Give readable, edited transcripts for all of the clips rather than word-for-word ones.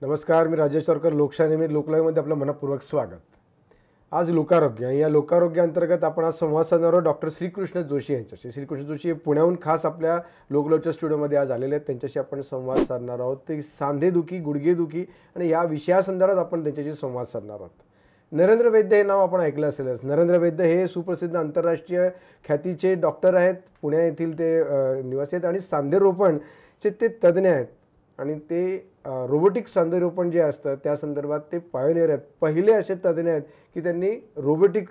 नमस्कार, मी राजेश सरकर. लोकशाही निमित्त लोकलाईव्हमध्ये आपलं मनपूर्वक स्वागत. आज लोकारोग्य, या लोकारोग्य अंतर्गत आपण आज संवाद साधणार आहोत डॉक्टर श्रीकृष्ण जोशी यांच्याशी. श्रीकृष्ण जोशी हे पुण्याहून खास आपल्या लोकलाईव्हच्या स्टुडिओमध्ये आज आलेले आहेत. त्यांच्याशी आपण संवाद साधणार आहोत. ते सांधेदुखी, गुडघेदुखी आणि या विषयासंदर्भात आपण त्यांच्याशी संवाद साधणार आहोत. नरेंद्र वैद्य हे नाव आपण ऐकलं असेलच. नरेंद्र वैद्य हे सुप्रसिद्ध आंतरराष्ट्रीय ख्यातीचे डॉक्टर आहेत. पुणे येथील ते निवासी आहेत आणि सांधेरोपणचे ते तज्ज्ञ आहेत. आणि ते रोबोटिक सांधेरोपण जे असतं त्या संदर्भात ते पायोनियर आहेत. पहिले असे तज्ज्ञ आहेत की त्यांनी रोबोटिक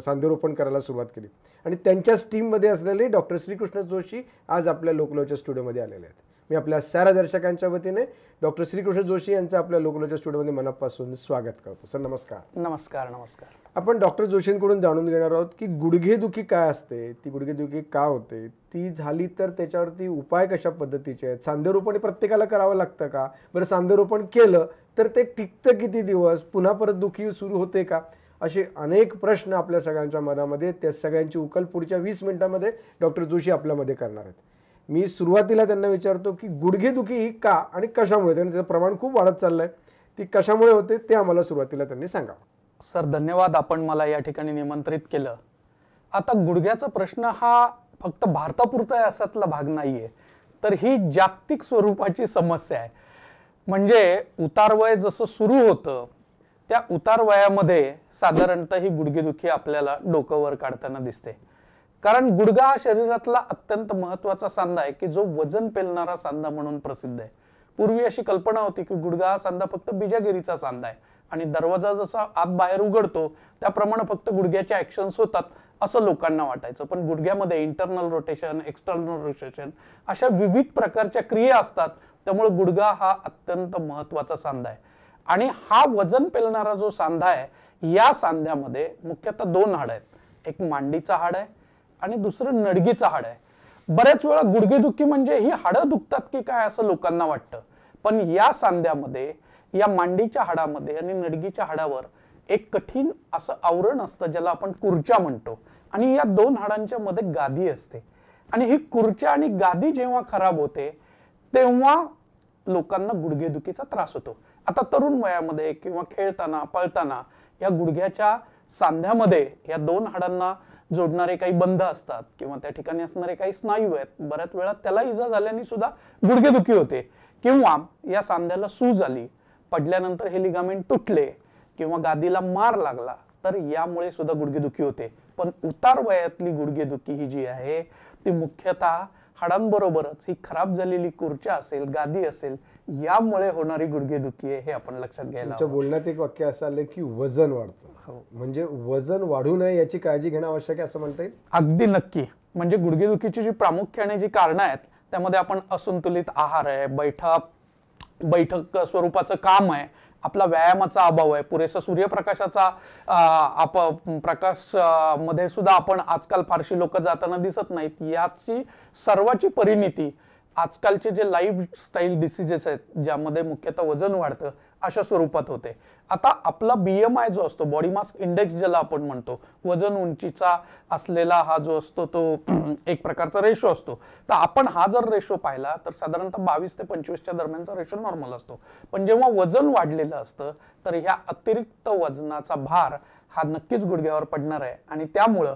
सांधेरोपण करायला सुरुवात केली. आणि त्यांच्याच टीममध्ये असलेले डॉक्टर श्रीकृष्ण जोशी आज आपल्या लोकलाईव्हच्या स्टुडिओमध्ये आलेले आहेत. मी आपल्या साऱ्या दर्शकांच्या वतीने डॉक्टर श्रीकृष्ण जोशी यांचं आपल्या लोकलाईव्हच्या स्टुडिओमध्ये मनापासून स्वागत करतो. सर नमस्कार. नमस्कार. नमस्कार. आपण डॉक्टर जोशींकडून जाणून घेणार आहोत की गुडघेदुखी काय असते, ती गुडघेदुखी का होते, ती झाली तर त्याच्यावरती उपाय कशा पद्धतीचे आहेत, सांधेरोपण प्रत्येकाला करावं लागतं का, बरं सांधेरोपण केलं तर ते टिकतं किती दिवस, पुन्हा परत दुखी सुरू होते का, असे अनेक प्रश्न आपल्या सगळ्यांच्या मनामध्ये. त्या सगळ्यांची उकल पुढच्या 20 मिनिटांमध्ये डॉक्टर जोशी आपल्यामध्ये करणार आहेत. मी सुरुवातीला त्यांना विचारतो की गुडघेदुखी ही का आणि कशामुळे, कारण त्याचं प्रमाण खूप वाढत चाललं आहे, ती कशामुळे होते ते आम्हाला सुरुवातीला त्यांनी सांगावं. सर धन्यवाद, आपण मला या ठिकाणी निमंत्रित केलं. आता गुडघ्याचा प्रश्न हा फक्त भारतापुरता असातला भाग नाहीये, तर ही जागतिक स्वरूपाची समस्या आहे. म्हणजे उतारवय जसं सुरू होतं त्या उतारवयामध्ये साधारणतः ही गुडघेदुखी आपल्याला डोकं वर काढताना दिसते. कारण गुडघा हा शरीरातला अत्यंत महत्वाचा सांधा आहे की जो वजन पेलणारा सांधा म्हणून प्रसिद्ध आहे. पूर्वी अशी कल्पना होती की गुडघा हा सांधा फक्त बिजागिरीचा सांधा आहे आणि दरवाजा जसा आत बाहेर उघडतो त्याप्रमाणे फक्त गुडघ्याचे ऍक्शन्स होतात असं लोकांना वाटायचं. पण गुडघ्यामध्ये इंटरनल रोटेशन, एक्सटर्नल रोटेशन अशा विविध प्रकारच्या क्रिया असतात. त्यामुळे गुडघा हा अत्यंत महत्वाचा सांधा आहे. आणि हा वजन पेलणारा जो सांधा आहे या सांध्यामध्ये मुख्यतः दोन हाड आहेत. एक मांडीचा हाड आहे आणि दुसरं नडगीचं हाड आहे. बऱ्याच वेळा गुडघेदुखी म्हणजे ही हाडं दुखतात की काय असं लोकांना वाटतं. पण या सांध्यामध्ये, या मांडीच्या हाडामध्ये आणि नडगीच्या हाडावर एक कठीण असं आवरण असतं ज्याला आपण कुर्च्या म्हणतो. आणि या दोन हाडांच्या मध्ये गादी असते. आणि ही कुर्च्या आणि गादी जेव्हा खराब होते तेव्हा लोकांना गुडघेदुखीचा त्रास होतो. आता तरुण वयामध्ये किंवा खेळताना, पळताना या गुडघ्याच्या सांध्यामध्ये या दोन हाडांना जोडणारे काही बंध असतात किंवा त्या ठिकाणी असणारे काही स्नायू आहेत. बऱ्याच वेळा त्याला इजा झाल्याने सुद्धा गुडघेदुखी होते. किंवा या सांध्याला सूज आली, पडल्यानंतर हे लिगामेंट तुटले किंवा गादीला मार लागला तर यामुळे सुद्धा गुडघेदुखी होते. पण उतार वयातली गुडघेदुखी ही जी आहे ती मुख्यतः हाडांबरोबरच ही खराब झालेली खुर्च्या असेल, गादी असेल यामुळे होणारी गुडघेदुखी आहे हे आपण लक्षात घ्यायला हवं. बोलण्यात एक वाक्य असं आलं की वजन वाढतं, म्हणजे वजन वाढू नये याची काळजी घेणं आवश्यक आहे असं म्हणता येईल. अगदी नक्की. म्हणजे गुडघेदुखीची जी प्रामुख्याने जी कारणं आहेत त्यामध्ये आपण असंतुलित आहार आहे, बैठक स्वरूपाचं काम आहे, आपला व्यायामाचा अभाव आहे, पुरेसा सूर्यप्रकाशाचा प्रकाश मध्ये सुद्धा आपण आजकाल फारशी लोक जाताना दिसत नाहीत. याची सर्वाची परिणिती आजकालचे जे लाईफस्टाईल डिसीजेस आहेत ज्यामध्ये मुख्यतः वजन वाढतं अशा स्वरूपात होते. आता आपला BMI जो असतो, बॉडी मास इंडेक्स ज्याला आपण म्हणतो, वजन उंचीचा असलेला हा जो असतो तो एक प्रकारचा रेशो असतो. तर आपण हा जर रेशो पाहिला तर साधारणतः 22 ते 25च्या दरम्यानचा रेशो नॉर्मल असतो. पण जेव्हा वजन वाढलेलं असतं तर ह्या अतिरिक्त वजनाचा भार हा नक्कीच गुडघ्यावर पडणार आहे. आणि त्यामुळं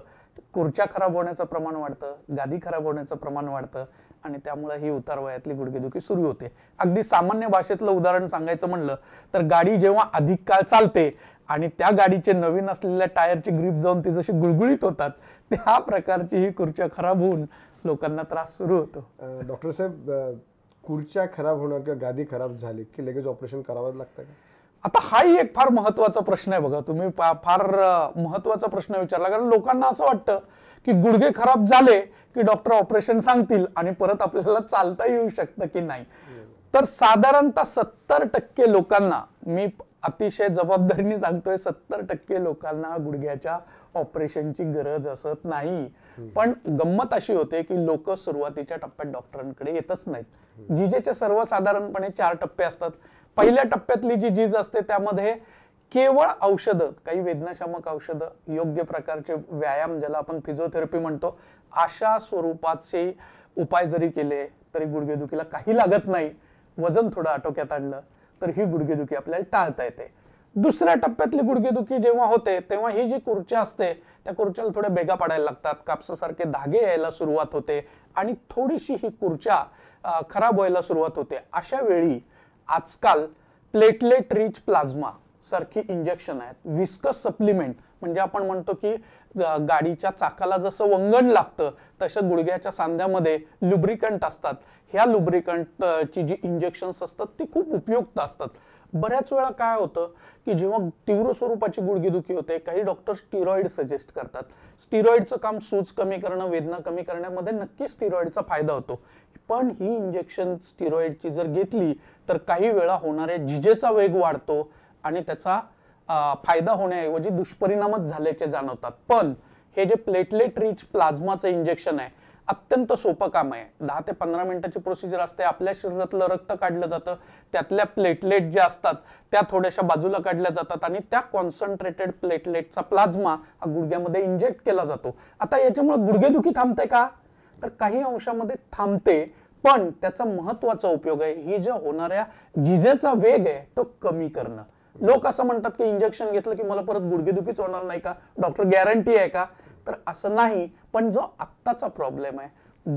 खुर्च्या खराब होण्याचं प्रमाण वाढतं, गादी खराब होण्याचं प्रमाण वाढतं आणि त्यामुळे ही उतार वयातली गुडघेदुखी सुरू होते. अगदी सामान्य भाषेतलं उदाहरण सांगायचं म्हणलं तर गाडी जेव्हा अधिक काळ चालते आणि त्या गाडीचे नवीन असलेल्या टायरची ग्रीप जाऊन ती जशी गुळगुळीत होतात त्या प्रकारची ही खुर्च्या खराब होऊन लोकांना त्रास सुरू होतो. डॉक्टर साहेब, खुर्च्या खराब होणं किंवा गादी खराब झाली की लगेच ऑपरेशन करावं लागतं का? आता हाही एक फार महत्वाचा प्रश्न आहे. बघा, तुम्ही फार महत्वाचा प्रश्न विचारला. कारण लोकांना असं वाटतं की गुडघे खराब झाले की डॉक्टर ऑपरेशन सांगतील आणि परत आपल्याला चालता येऊ शकतं की नाही. तर साधारणतः 70% लोकांना, मी अतिशय जबाबदारीने सांगतोय, 70% लोकांना गुडघ्याच्या ऑपरेशनची गरज असत नाही. पण गंमत अशी होते की लोक सुरुवातीच्या टप्प्यात डॉक्टरांकडे येतच नाहीत. जिजेचे सर्वसाधारणपणे 4 टप्पे असतात. पहिल्या टप्प्यातली जी झीज असते त्यामध्ये केवळ औषधं, काही वेदनाशामक औषधं, योग्य प्रकारचे व्यायाम ज्याला आपण फिजिओथेरपी म्हणतो, अशा स्वरूपाचे उपाय जरी केले तरी गुडघेदुखीला काही लागत नाही. वजन थोडं आटोक्यात आणलं तर ही गुडघेदुखी आपल्याला टाळता येते. दुसऱ्या टप्प्यातली गुडघेदुखी जेव्हा होते तेव्हा ही जी खुर्च्या असते त्या खुर्च्याला थोड्या बेगा पडायला लागतात, कापसासारखे धागे यायला सुरुवात होते आणि थोडीशी ही खुर्च्या खराब व्हायला सुरुवात होते. अशा वेळी आजकाल प्लेटलेट रिच प्लाझ्मा सारखी इंजेक्शन आहेत, विस्कस सप्लिमेंट म्हणजे आपण म्हणतो की गाडीच्या चाकाला जसं वंगण लागतं तसं गुडघ्याच्या सांध्यामध्ये लुब्रिकंट असतात. ह्या लुब्रिकंटची जी इंजेक्शन्स असतात ती खूप उपयुक्त असतात. बऱ्याच वेळा काय होतं की जेव्हा तीव्र स्वरूपाची गुडघेदुखी होते काही डॉक्टर स्टिरॉइड सजेस्ट करतात. स्टिरॉइडचं काम सूज कमी करणं, वेदना कमी करण्यामध्ये नक्की स्टिरॉइडचा फायदा होतो. पण ही इंजेक्शन स्टिरॉइडची जर घेतली तर काही वेळा होणाऱ्या जिजेचा वेग वाढतो आणि त्याचा फायदा होण्याऐवजी दुष्परिणामच झाल्याचे जाणवतात. पण हे जे प्लेटलेट रिच प्लाझ्माचं इंजेक्शन आहे अत्यंत सोपं काम आहे. 10 ते 15 मिनिटाची प्रोसिजर असते. आपल्या शरीरातलं रक्त काढलं जातं, त्यातल्या प्लेटलेट ज्या असतात त्या थोड्याशा बाजूला काढल्या जातात आणि त्या कॉन्सन्ट्रेटेड प्लेटलेटचा प्लाझ्मा हा गुडघ्यामध्ये इंजेक्ट केला जातो. आता याच्यामुळे गुडघेदुखी थांबते का? तर काही अंशामध्ये थांबते, पण त्याचा महत्वाचा उपयोग आहे ही ज्या होणाऱ्या जिजेचा वेग आहे तो कमी करणं. लोक असं म्हणतात की इंजेक्शन घेतलं की मला परत गुडघेदुखीच होणार नाही का, डॉक्टर गॅरंटी आहे का? तर असं नाही. पण जो आत्ताचा प्रॉब्लेम आहे,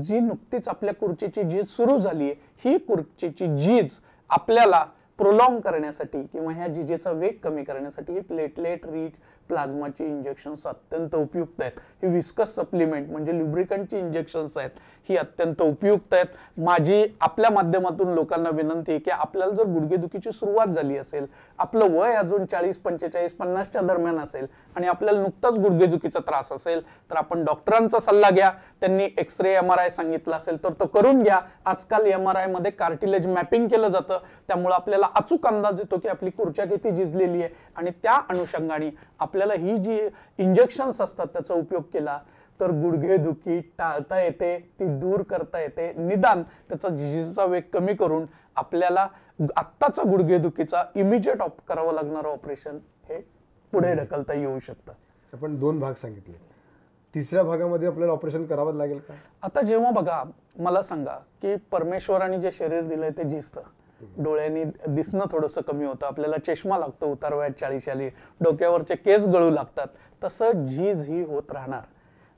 जी नुकतीच आपल्या खुर्चीची झीज सुरू झाली आहे, ही खुर्चीची झीज आपल्याला प्रोलॉंग करण्यासाठी किंवा ह्या जिजेचा वेग कमी करण्यासाठी ही प्लेटलेट रिच प्लाझ्माची इंजेक्शन्स अत्यंत उपयुक्त आहेत. ही विस्कस सप्लिमेंट म्हणजे लुब्रिकंटची इंजेक्शन्स आहेत, ही अत्यंत उपयुक्त आहेत. माझी आपल्या माध्यमातून लोकांना विनंती आहे की आपल्याला जर गुडघेदुखीची सुरुवात झाली असेल, आपलं वय अजून 40, 45, 50च्या दरम्यान असेल आणि आपल्याला नुकताच गुडघेदुखीचा त्रास असेल तर आपण डॉक्टरांचा सल्ला घ्या. त्यांनी एक्सरे MRI सांगितलं असेल तर तो करून घ्या. आजकाल MRI मध्ये कार्टिलेज मॅपिंग केलं जातं, त्यामुळे आपल्याला अचूक अंदाज येतो की आपली खुर्च्या किती झिजलेली आहे आणि त्या अनुषंगाने आपल्याला ही जी इंजेक्शन्स असतात त्याचा उपयोग केला तर गुडघेदुखी टाळता येते, ती दूर करता येते. निदान त्याचा झिजेचा वेग कमी करून आपल्याला आत्ताचा गुडघेदुखीचा इमिजिएट करावं लागणारं ऑपरेशन हे पुढे ढकलता येऊ शकतं. आपण 2 भाग सांगितले, तिसऱ्या भागामध्ये आपल्याला ऑपरेशन करावं लागेल का? आता जेव्हा बघा मला सांगा की परमेश्वराने जे शरीर दिलंय ते झिजतं, डोळ्यांनी दिसणं थोडंसं कमी होतं, आपल्याला चष्मा लागतो उतार वयात 40 आली, डोक्यावरचे केस गळू लागतात, तसं झीज ही होत राहणार.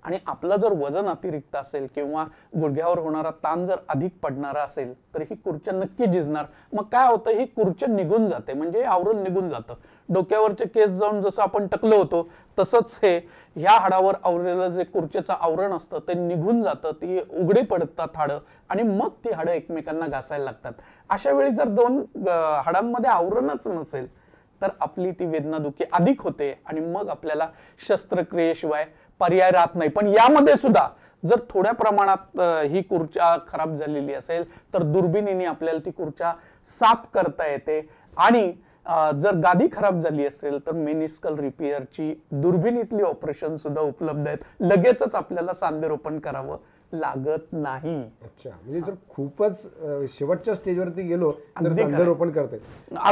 आणि आपलं जर वजन अतिरिक्त असेल किंवा गुडघ्यावर होणारा ताण जर अधिक पडणारा असेल तर ही खुर्च्या नक्की झिजणार. मग काय होतं, ही खुर्च्या निघून जाते, म्हणजे आवरण निघून जातं. डोक्यावरचे केस जाऊन जसं आपण टकलो होतो तसंच हे ह्या हाडावर आवरलेलं जे खुर्चेचं आवरण असतं ते निघून जातं, ती उघडी पडतात हाडं आणि मग ती हाडं एकमेकांना घासायला लागतात. अशा वेळी जर 2 हाडांमध्ये आवरणच नसेल तर आपली ती वेदनादुखी अधिक होते आणि मग आपल्याला शस्त्रक्रियेशिवाय पर्याय राहत नाही. पण यामध्ये सुद्धा जर थोड्या प्रमाणात ही खुर्च्या खराब झालेली असेल तर दुर्बिणीने आपल्याला ती खुर्च्या साफ करता येते. आणि जर गादी खराब झाली असेल तर मेनिस्कल रिपेअरची दुर्बिणीतली ऑपरेशन सुद्धा उपलब्ध आहेत. लगेचच आपल्याला सांधेरोपण करावं लागत नाही. अच्छा, म्हणजे जर खूपच शेवटच्या स्टेजवरती गेलो तर अगदी सांधेरोपण करते.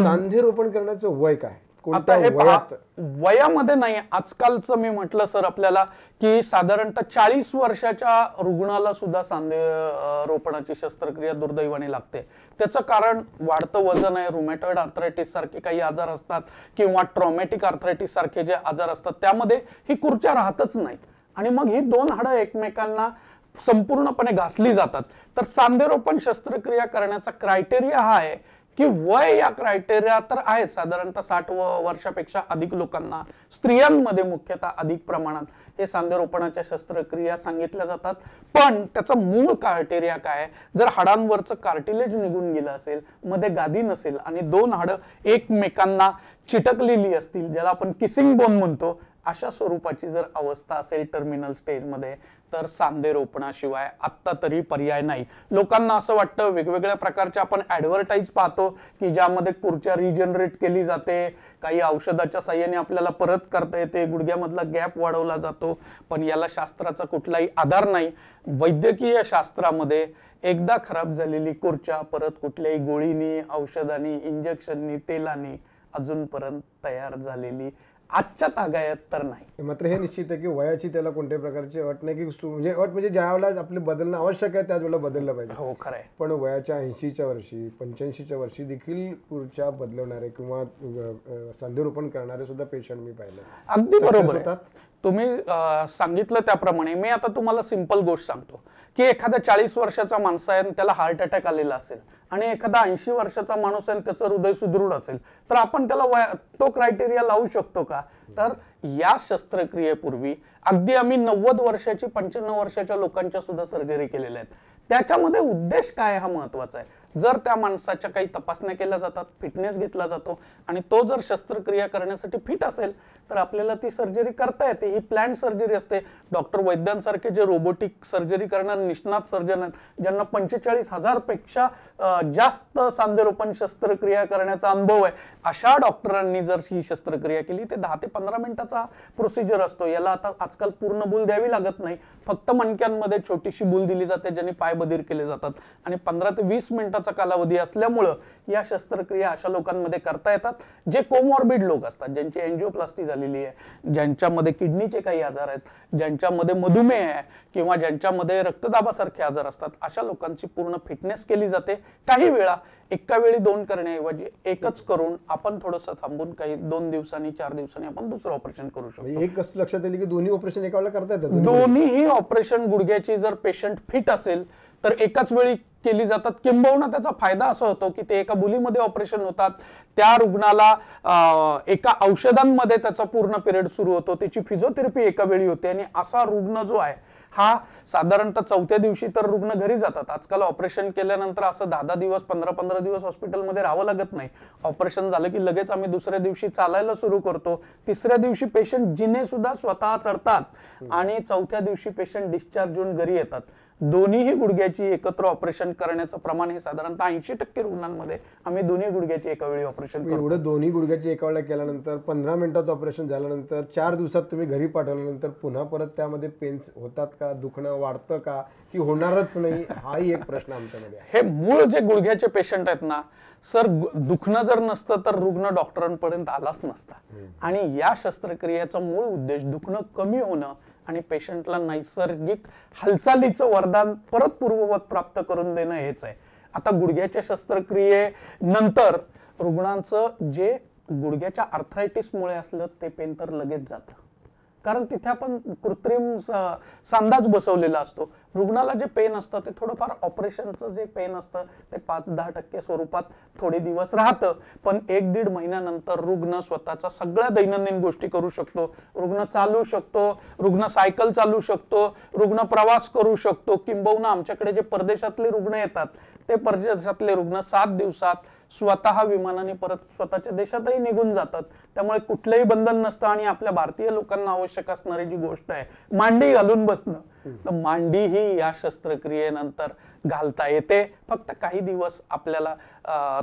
सांधेरोपण करण्याचं वय काय? आता कोणत्या हे वयात? वयामध्ये नाही, आजकालचं मी म्हटलं सर आपल्याला की साधारणतः 40 वर्षाच्या रुग्णाला सुद्धा सांधे रोपणाची शस्त्रक्रिया दुर्दैवाने लागते. त्याचं कारण वाढतं वजन आहे, रुमॅटॉइड आर्थरायटिस सारखे काही आजार असतात किंवा ट्रॉमॅटिक आर्थरायटिस सारखे जे आजार असतात त्यामध्ये ही खुर्च्या राहतच नाही आणि मग ही 2 हाडं एकमेकांना संपूर्णपणे घासली जातात. तर सांधेरोपण शस्त्रक्रिया करण्याचा क्रायटेरिया हा आहे की वय या क्रायटेरिया तर आहे साधारणतः 60 वर्षापेक्षा अधिक लोकांना, स्त्रियांमध्ये मुख्यतः अधिक प्रमाणात हे सांधेरोपणाच्या शस्त्रक्रिया सांगितल्या जातात. पण त्याचा मूळ क्रायटेरिया काय आहे, जर हाडांवरचं कार्टिलेज निघून गेलं असेल, मध्ये गादी नसेल आणि 2 हाडं एकमेकांना चिटकलेली असतील, ज्याला आपण किसिंग बोन म्हणतो, अशा स्वरूपाची जर अवस्था असेल टर्मिनल स्टेजमध्ये तर सांधेरोपणाशिवाय आत्ता तरी पर्याय नाही. लोकांना असं वाटतं, वेगवेगळ्या प्रकारच्या आपण ऍडव्हर्टाईज पाहतो की ज्यामध्ये खुर्च्या रिजनरेट केली जाते, काही औषधाच्या साह्याने आपल्याला परत करता येते, गुडघ्यामधला गॅप वाढवला जातो, पण याला शास्त्राचा कुठलाही आधार नाही. वैद्यकीय शास्त्रामध्ये एकदा खराब झालेली खुर्च्या परत कुठल्याही गोळीनी, औषधानी, इंजेक्शननी, तेलानी अजूनपर्यंत तयार झालेली आजच्या तागायत तर नाही. मात्र हे निश्चित आहे की वयाची त्याला कोणत्याही प्रकारची अट नाही की म्हणजे अट म्हणजे ज्या वेळेला आपले बदलणं आवश्यक आहे त्याच वेळेला बदललं पाहिजे. हो खरंय. पण वयाच्या 80च्या वर्षी 85च्या वर्षी देखील खुर्च्या बदलवणारे किंवा सांधेरोपण करणारे सुद्धा पेशंट मी पाहिले. अगदी बरोबर आहे. तुम्ही सांगितलं त्याप्रमाणे मी आता तुम्हाला सिंपल गोष्ट सांगतो की एखादा 40 वर्षाचा माणूस आहे आणि त्याला हार्ट अटॅक आलेला असेल आणि एखादा 80 वर्षाचा माणूस आहे त्याचं हृदय सुदृढ असेल तर आपण त्याला तो क्रायटेरिया लावू शकतो का? तर या शस्त्रक्रियेपूर्वी अगदी आम्ही 90 वर्षाची 95 वर्षाच्या लोकांच्या सुद्धा सर्जरी केलेल्या आहेत. त्याच्यामध्ये उद्देश काय हा महत्वाचा आहे. जर त्या माणसाच्या काही तपासण्या केल्या जातात, फिटनेस घेतला जातो आणि तो जर शस्त्रक्रिया करण्यासाठी फिट असेल तर आपल्याला ती सर्जरी करता येते. ही प्लॅन सर्जरी असते. डॉक्टर वैद्यांसारखे जे रोबोटिक सर्जरी करणारे निष्णात सर्जन आहेत ज्यांना 45,000 पेक्षा जास्त सांधेरोपण शस्त्रक्रिया करण्याचा अनुभव आहे अशा डॉक्टरांनी जर ही शस्त्रक्रिया केली ते 10 ते 15 मिनिटाचा प्रोसिजर असतो. याला आता आजकाल पूर्ण भूल द्यावी लागत नाही. फक्त मणक्यांमध्ये छोटीशी भूल दिली जाते ज्याने पाय बधीर केले जातात आणि 15 ते 20 मिनिटाचा कालावधी असल्यामुळं या शस्त्रक्रिया अशा लोकांमध्ये करता येतात जे कोमॉर्बिड लोक असतात, ज्यांची एंजिओप्लास्टी झालेली आहे, ज्यांच्यामध्ये किडनीचे काही आजार आहेत, ज्यांच्यामध्ये मधुमेह आहे किंवा ज्यांच्यामध्ये रक्तदाबासारखे आजार असतात. अशा लोकांची पूर्ण फिटनेस केली जाते. काही वेळा एका वेळी 2 करण्याऐवजी एकच करून आपण थोडंसं थांबून काही 2 दिवसांनी 4 दिवसांनी आपण दुसरं ऑपरेशन करू शकतो. एक लक्षात आलं की दोन्ही ऑपरेशन एका वेळेला करता येतात. दोन्हीही ऑपरेशन गुडघ्याची जर पेशंट फिट असेल तर एकाच वेळी केली जातात. किंबहुना त्याचा फायदा असा होतो की ते एका बुलीमध्ये ऑपरेशन होतात. त्या रुग्णाला एका औषधांमध्ये त्याचा पूर्ण पिरियड सुरू होतो. त्याची फिजिओथेरपी एका वेळी होते आणि असा रुग्ण जो आहे हा साधारणतः 4थ्या दिवशी तर रुग्ण घरी जातात. आजकाल ऑपरेशन केल्यानंतर असं 10-10 दिवस 15-15 दिवस हॉस्पिटलमध्ये राहावं लागत नाही. ऑपरेशन झालं की लगेच आम्ही दुसऱ्या दिवशी चालायला सुरू करतो. 3ऱ्या दिवशी पेशंट जिने सुद्धा स्वतः चढतात आणि 4थ्या दिवशी पेशंट डिस्चार्ज होऊन घरी येतात. दोन्हीही गुडघ्याची एकत्र ऑपरेशन करण्याचं प्रमाण हे साधारणतः 80% रुग्णांमध्ये आम्ही दोन्ही गुडघ्याची एका वेळी ऑपरेशन करतो. एवढं दोन्ही गुडघ्याची एका वेळेला केल्यानंतर 15 मिनिटाचं ऑपरेशन झाल्यानंतर 4 दिवसात तुम्ही घरी पाठवल्यानंतर पुन्हा परत त्यामध्ये पेन्स होतात का, दुखणं वाढतं का की होणारच नाही, हाही एक प्रश्न आमच्यामध्ये आहे. हे मूळ जे गुडघ्याचे पेशंट आहेत ना सर, दुखणं जर नसतं तर रुग्ण डॉक्टरांपर्यंत आलाच नसता. आणि या शस्त्रक्रियेचा मूळ उद्देश दुखणं कमी होणं आणि पेशंटला नैसर्गिक हालचालीचं वरदान परत पूर्ववत प्राप्त करून देणं हेच आहे. आता गुडघ्याच्या शस्त्रक्रियेनंतर रुग्णांचं जे गुडघ्याच्या आर्थरायटिसमुळे असलं ते पेन तर लगेच जातं. कारण तिथे आपण कृत्रिम सांधाच बसवलेला असतो. रुग्णाला जे पेन असतं ते थोडंफार ऑपरेशनचं जे पेन असतं ते 5-10% स्वरूपात थोडे दिवस राहतं. पण 1-1.5 महिन्यानंतर रुग्ण स्वतःचा सगळ्या दैनंदिन गोष्टी करू शकतो. रुग्ण चालू शकतो, रुग्ण सायकल चालू शकतो, रुग्ण प्रवास करू शकतो. किंबहुना आमच्याकडे जे परदेशातले रुग्ण येतात ते परदेशातले रुग्ण 7 दिवसात स्वतः विमानाने परत स्वतःच्या देशातही निघून जातात. त्यामुळे कुठलंही बंधन नसतं. आणि आपल्या भारतीय लोकांना आवश्यक असणारी जी गोष्ट आहे मांडी घालून बसणं, तर मांडी ही या शस्त्रक्रियेनंतर घालता येते. फक्त काही दिवस आपल्याला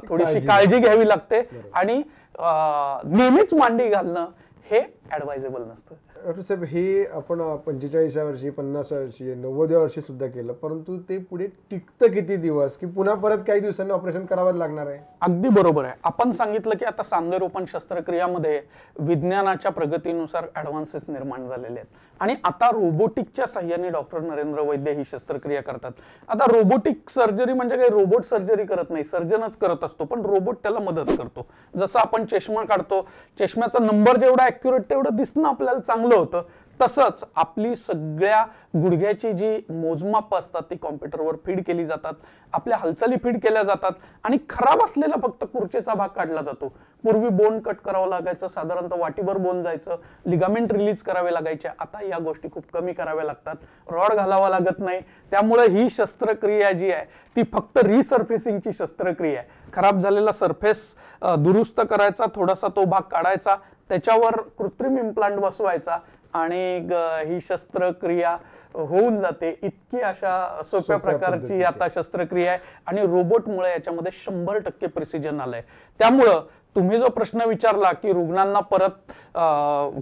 थोडीशी काळजी घ्यावी लागते आणि नेहमीच मांडी घालणं हे ऍडवायजेबल नसतं. डॉक्टर साहेब, हे आपण 45व्या वर्षी 50व्या वर्षी 90व्या वर्षी सुद्धा केलं, परंतु ते पुढे टिकतं किती दिवस की पुन्हा परत काही दिवसांनी ऑपरेशन करावं लागणार आहे? अगदी बरोबर आहे. आपण सांगितलं की आता सांधेरोपण शस्त्रक्रियामध्ये विज्ञानाच्या प्रगतीनुसार ऍडव्हान्सेस निर्माण झालेले आहेत आणि आता रोबोटिकच्या साह्याने डॉक्टर नरेंद्र वैद्य ही शस्त्रक्रिया करतात. आता रोबोटिक सर्जरी म्हणजे काही रोबोट सर्जरी करत नाही, सर्जनच करत असतो, पण रोबोट त्याला मदत करतो. जसं आपण चष्मा काढतो, चष्म्याचा नंबर जेवढा ऍक्युरेट तेवढं दिसणं आपल्याला चांगलं होतं, तसंच आपली सगळ्या गुडघ्याची जी मोजमाप असतात ती कॉम्प्युटरवर फीड केली जातात. आपल्या हालचाली फीड केल्या जातात आणि खराब असलेला फक्त खुर्चेचा भाग काढला जातो. पूर्वी बोन कट करावं लागायचं, साधारणतः वाटीभर बोन जायचं, लिगामेंट रिलीज करावे लागायचे. आता या गोष्टी खूप कमी कराव्या लागतात, रॉड घालावा लागत नाही. त्यामुळे ही शस्त्रक्रिया जी आहे ती फक्त रिसर्फेसिंगची शस्त्रक्रिया आहे. खराब झालेला सरफेस दुरुस्त करायचा, थोडासा तो भाग काढायचा, त्याच्यावर कृत्रिम इम्प्लांट बसवायचा आणि ही शस्त्रक्रिया होऊन जाते. इतकी अशा सोप्या प्रकारची आता शस्त्रक्रिया आहे आणि रोबोटमुळे याच्यामध्ये 100% प्रिसिजन आलंय. त्यामुळं तुम्ही जो प्रश्न विचारला की रुग्णांना परत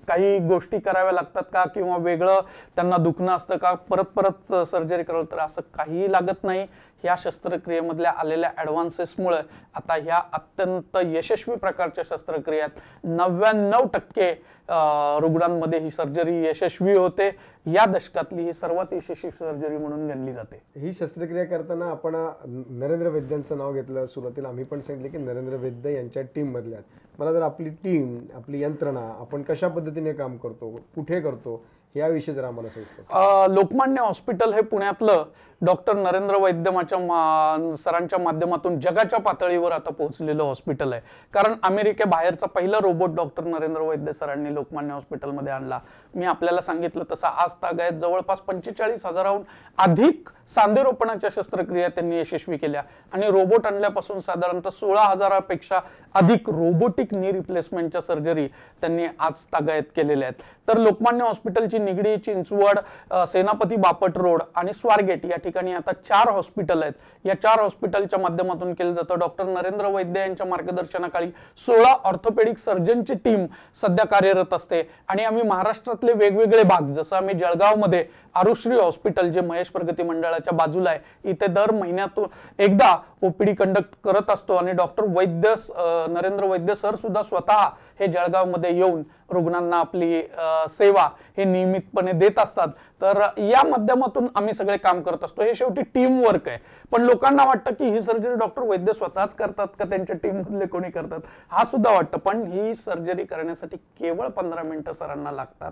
काही गोष्टी कराव्या लागतात का किंवा वेगळं त्यांना दुखणं असतं का, परत परत सर्जरी करावं, तर असं काहीही लागत नाही. ह्या शस्त्रक्रियेमधल्या आलेल्या ऍडव्हान्सेसमुळे आता ह्या अत्यंत यशस्वी प्रकारच्या शस्त्रक्रियेत 99% रुग्णांमध्ये ही सर्जरी यशस्वी होते. या दशकातली ही सर्वात यशस्वी सर्जरी म्हणून गणली जाते. ही शस्त्रक्रिया करताना आपण नरेंद्र वैद्यांचं नाव घेतलं. सुरुवातीला आम्ही पण सांगितले की नरेंद्र वैद्य यांच्या टीम मधल्या. मला जर आपली टीम, आपली यंत्रणा, आपण कशा पद्धतीने काम करतो, कुठे करतो, याविषयी जर आम्हाला सविस्तर. लोकमान्य हॉस्पिटल हे पुण्यातलं डॉक्टर नरेंद्र वैद्य सरांच्या माध्यमातून जगाच्या पातळीवर आता पोहोचलेलं हॉस्पिटल आहे. कारण अमेरिकेबाहेरचा पहिला रोबोट डॉक्टर नरेंद्र वैद्य सरांनी लोकमान्य हॉस्पिटलमध्ये आणला. मी आपल्याला सांगितलं तसं आज तागायत जवळपास 45,000हून अधिक सांधेरोपणाच्या शस्त्रक्रिया त्यांनी यशस्वी केल्या आणि रोबोट आणल्यापासून साधारणतः 16,000पेक्षा अधिक रोबोटिक नी रिप्लेसमेंटच्या सर्जरी त्यांनी आज तागायत केलेल्या आहेत. तर लोकमान्य हॉस्पिटलची निगडी, चिंचवड, सेनापती बापट रोड आणि स्वारगेट या ठिकाणी आता 4 हॉस्पिटल आहेत. या 4 हॉस्पिटलच्या माध्यमातून केलं जातं. डॉक्टर नरेंद्र वैद्य यांच्या मार्गदर्शनाखाली 16 ऑर्थोपेडिक सर्जनची टीम सध्या कार्यरत असते आणि आम्ही महाराष्ट्रातले वेगवेगळे भाग, जसं आम्ही जळगावमध्ये आरुश्री हॉस्पिटल जे महेश प्रगती मंडळाच्या बाजूला आहे, इथे दर महिन्यातून एकदा ओपीडी कंडक्ट करत असतो आणि डॉक्टर वैद्य नरेंद्र वैद्य सर सुद्धा स्वतः हे जळगावमध्ये येऊन रुग्णांना आपली सेवा हे नियमितपणे देत असतात. तर या माध्यमातून आम्ही सगळे काम करत असतो. हे शेवटी टीम वर्क आहे. पण लोकांना वाटतं की ही सर्जरी डॉक्टर वैद्य स्वतःच करतात का त्यांच्या टीम मधले कोणी करतात, हा सुद्धा वाटतं. पण ही सर्जरी करण्यासाठी केवळ 15 मिनिटं सरांना लागतात.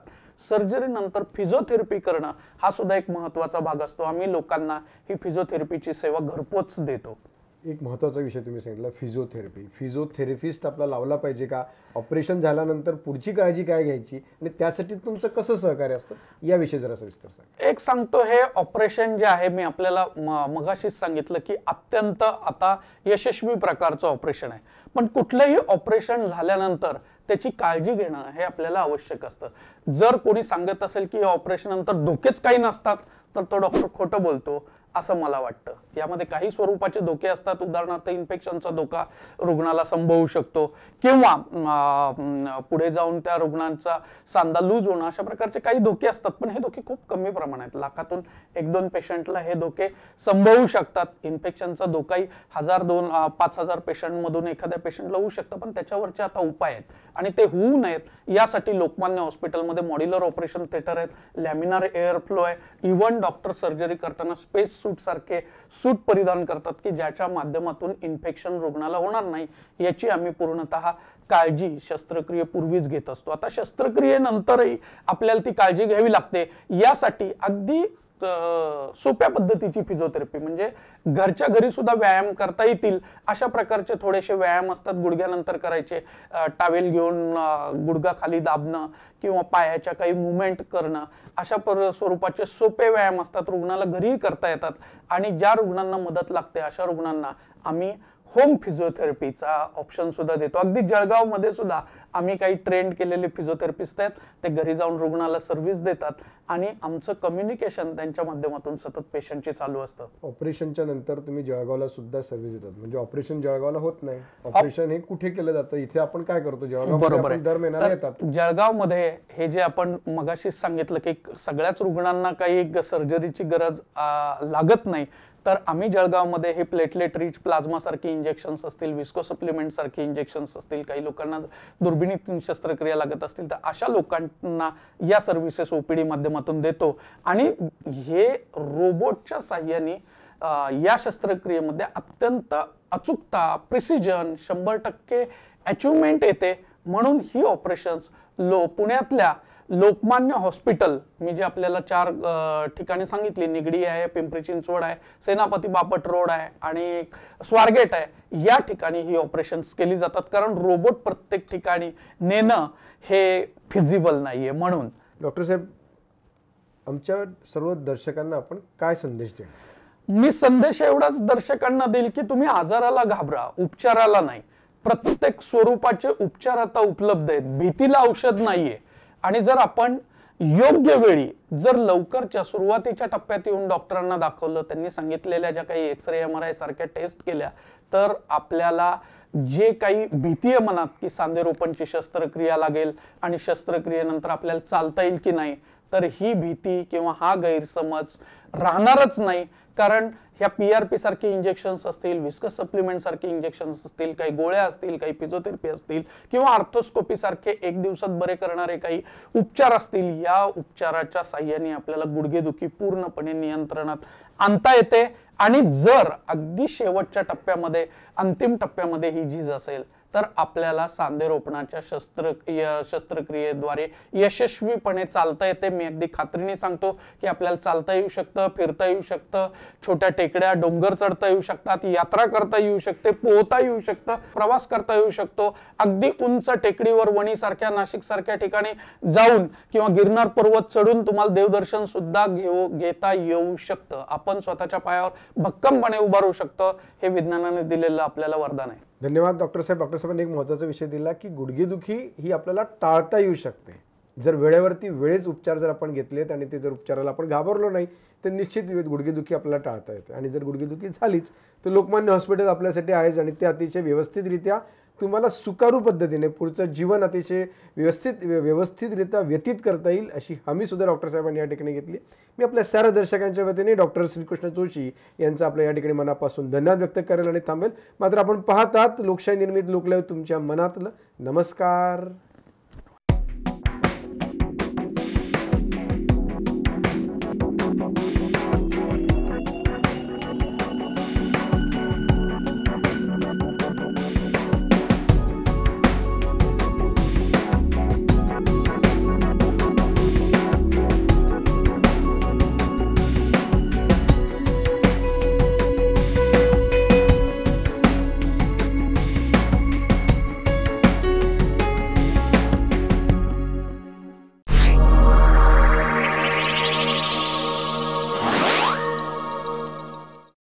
सर्जरी नंतर फिजिओथेरपी करणं हा सुद्धा एक महत्वाचा भाग असतो. आम्ही लोकांना ही फिजिओथेरपीची सेवा घरपोच देतो. एक महत्त्वाचा विषय तुम्ही सांगितला, फिजिओथेरपी. फिजिओथेरपिस्ट आपला लावला पाहिजे का? ऑपरेशन झाल्यानंतर पुढची काळजी काय घ्यायची आणि त्यासाठी तुमचं कसं सहकार्य असतं, याविषयी जरा सविस्तर सांगा. एक सांगतो, हे ऑपरेशन जे आहे, मी आपल्याला मगाशीच सांगितलं की अत्यंत आता यशस्वी प्रकारचं ऑपरेशन आहे. पण कुठलंही ऑपरेशन झाल्यानंतर त्याची काळजी घेणं हे आपल्याला आवश्यक असतं. जर कोणी सांगत असेल की ऑपरेशन नंतर धोकेच काही नसतात, तर तो डॉक्टर खोटं बोलतो असं मला वाटतं. यामध्ये काही स्वरूपाचे धोके असतात. उदाहरणार्थ इन्फेक्शनचा धोका रुग्णाला संभवू शकतो किंवा पुढे जाऊन त्या रुग्णांचा सांधा लूज होणं, अशा प्रकारचे काही धोके असतात. पण हे धोके खूप कमी प्रमाणात, लाखातून 1-2 पेशंटला हे धोके संभवू शकतात. इन्फेक्शनचा धोकाही 1000-5,000 पेशंट मधून एखाद्या पेशंटला होऊ शकतं. पण त्याच्यावरचे आता उपाय आहेत आणि ते होऊ नयेत यासाठी लोकमान्य हॉस्पिटलमध्ये मॉड्युलर ऑपरेशन थिएटर आहेत, लॅमिनार एअर फ्लो आहे. इव्हन डॉक्टर सर्जरी करताना स्पेस सूट सारखे सूट परिधान करतात की ज्याच्या माध्यमातून इन्फेक्शन रुग्णाला होणार नाही याची आम्ही पूर्णतः काळजी शस्त्रक्रियेपूर्वीच घेत असतो. आता शस्त्रक्रियेनंतरही आपल्याला ती काळजी घ्यावी लागते. यासाठी अगदी सोप्या पद्धतीची फिजिओथेरपी, म्हणजे घरच्या घरी सुद्धा व्यायाम करता येतील अशा प्रकारचे थोडेसे व्यायाम असतात. गुडघ्यानंतर करायचे, टावेल घेऊन गुडघा खाली दाबणं किंवा पायाच्या काही मुवमेंट करणं, अशा स्वरूपाचे सोपे व्यायाम असतात. रुग्णाला घरीही करता येतात आणि ज्या रुग्णांना मदत लागते अशा रुग्णांना आम्ही होम फिजिओथेरपीचा ऑप्शन सुद्धा देतो. अगदी जळगाव मध्ये सुद्धा आम्ही काही ट्रेंड केलेले फिजिओथेरपिस्ट आहेत, ते घरी जाऊन रुग्णाला सर्व्हिस देतात आणि आमचं कम्युनिकेशन त्यांच्या माध्यमातून सतत पेशंटची चालू असतं. ऑपरेशनच्या नंतर तुम्ही जळगावला सुद्धा सर्व्हिस देतात, म्हणजे ऑपरेशन जळगावला होत नाही, ऑपरेशन हे कुठे केलं जातं, इथे आपण काय करतो जळगाव? बरोबर आहे. दर महिन्याला येतात जळगाव मध्ये हे जे आपण मगाशीच सांगितलं की सगळ्याच रुग्णांना काही सर्जरीची गरज लागत नाही, तर आम्ही जळगावमध्ये हे प्लेटलेट रिच प्लाझ्मा सारखी इंजेक्शन्स असतील, विस्को सप्लिमेंट सारखी इंजेक्शन्स असतील, काही लोकांना दुर्बिणीतून शस्त्रक्रिया लागत असतील, तर अशा लोकांना या सर्व्हिसेस ओपीडी माध्यमातून देतो. आणि हे रोबोटच्या साह्याने या शस्त्रक्रियेमध्ये अत्यंत अचूकता, प्रिसिजन, 100% अचिव्हमेंट येते. म्हणून ही ऑपरेशन्स पुण्यातल्या लोकमान्य हॉस्पिटल, मी जे आपल्याला 4 ठिकाणी सांगितली, निगडी आहे, पिंपरी चिंचवड आहे, सेनापती बापट रोड आहे आणि स्वारगेट आहे, या ठिकाणी ही ऑपरेशन्स केली जातात. कारण रोबोट प्रत्येक ठिकाणी नेणं हे फिजिबल नाहीये. म्हणून डॉक्टर साहेब, आमच्या सर्व दर्शकांना आपण काय संदेश द्या? मी संदेश एवढाच दर्शकांना देईल की तुम्ही आजाराला घाबरा, उपचाराला नाही. प्रत्येक स्वरूपाचे उपचार आता उपलब्ध आहेत, भीतीला औषध नाहीये. आणि जर आपण योग्य वेळी, जर लवकरच्या सुरुवातीच्या टप्प्यात येऊन डॉक्टरांना दाखवलं, त्यांनी सांगितलेल्या ज्या काही एक्सरे, MRI सारख्या टेस्ट केल्या, तर आपल्याला जे काही भीती आहे मनात की सांधेरोपणची शस्त्रक्रिया लागेल आणि शस्त्रक्रियेनंतर आपल्याला चालता येईल की नाही, तर ही भीती किंवा हा गैरसमज राहणारच नाही. कारण ह्या PRP सारखे इंजेक्शन्स असतील, विस्कस सप्लिमेंट सारखे इंजेक्शन्स असतील, काही गोळ्या असतील, काही फिजिओथेरपी असतील किंवा आर्थोस्कोपी सारखे एक दिवसात बरे करणारे काही उपचार असतील, या उपचाराच्या साह्याने आपल्याला गुडघेदुखी पूर्णपणे नियंत्रणात आणता येते. आणि जर अगदी शेवटच्या टप्प्यामध्ये, अंतिम टप्प्यामध्ये ही झीज असेल, तर आपल्याला सांधेरोपणाच्या शस्त्रक्रियेद्वारे यशस्वीपणे चालता येते. मी अगदी खात्रीने सांगतो की आपल्याला चालता येऊ शकतं, फिरता येऊ शकतं, छोट्या टेकड्या डोंगर चढता येऊ शकतात, यात्रा करता येऊ शकते, पोहता येऊ शकतं, प्रवास करता येऊ शकतो. अगदी उंच टेकडीवर वणीसारख्या, नाशिक सारख्या ठिकाणी जाऊन किंवा गिरनार पर्वत चढून तुम्हाला देवदर्शन सुद्धा घेता येऊ शकतं. आपण स्वतःच्या पायावर भक्कमपणे उभा राहू शकतो. हे विज्ञानाने दिलेलं आपल्याला वरदान आहे. धन्यवाद डॉक्टर साहेब. डॉक्टर साहेबांनी एक महत्त्वाचा विषय दिला की गुडघेदुखी ही आपल्याला टाळता येऊ शकते जर वेळेवरती वेळेच उपचार जर आपण घेतलेत आणि ते जर उपचाराला आपण घाबरलो नाही तर निश्चित गुडघेदुखी आपल्याला टाळता येते. आणि जर गुडघेदुखी झालीच तर लोकमान्य हॉस्पिटल आपल्यासाठी आहेच आणि ते अतिशय व्यवस्थितरित्या तुम्हाला सुचारू पद्धतीने पुढचं जीवन अतिशय व्यवस्थितरित्या व्यतीत करता येईल अशी हमी सुद्धा डॉक्टर साहेबांनी या ठिकाणी घेतली. मी आपल्या साऱ्या दर्शकांच्या वतीने डॉक्टर श्रीकृष्ण जोशी यांचा आपल्या या ठिकाणी मनापासून धन्यवाद व्यक्त करेल आणि थांबेल. मात्र आपण पाहतात लोकशाही निर्मित लोकलाईव्ह तुमच्या मनातलं. नमस्कार.